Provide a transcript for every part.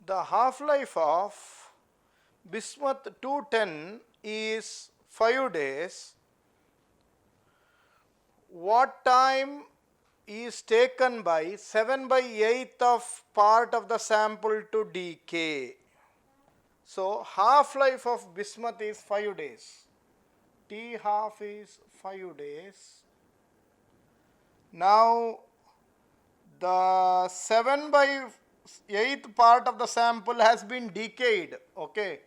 The half-life of bismuth 210 is 5 days. What time is taken by 7/8 of part of the sample to decay? So half-life of bismuth is 5 days. T half is 5 days. Now the 7/8 part of the sample has been decayed. Okay,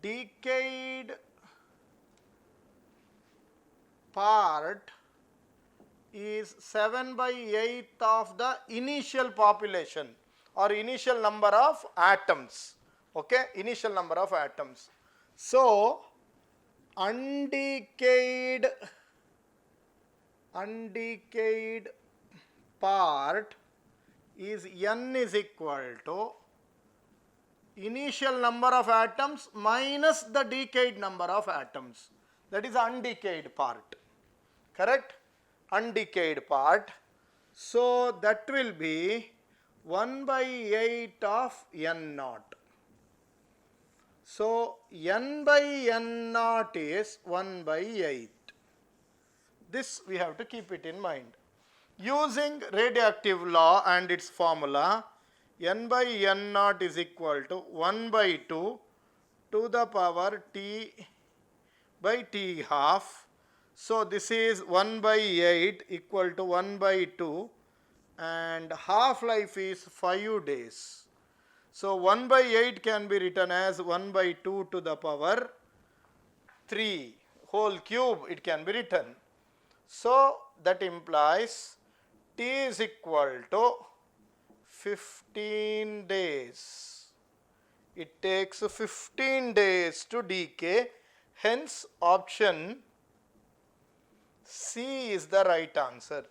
decayed part is 7/8 of the initial population or initial number of atoms. Okay, initial number of atoms. So undecayed part is n is equal to initial number of atoms minus the decayed number of atoms. That is undecayed part. Correct? Undecayed part. So that will be 1/8 of n naught. So n by n naught is 1/8. This we have to keep it in mind. Using radioactive law and its formula, n by n naught is equal to 1/2 to the power t by t half. So this is 1/8 equal to 1/2 and half-life is 5 days. So 1/8 can be written as 1/2 to the power 3 whole cube, it can be written. So that implies t is equal to 15 days. It takes 15 days to decay. Hence option C is the right answer.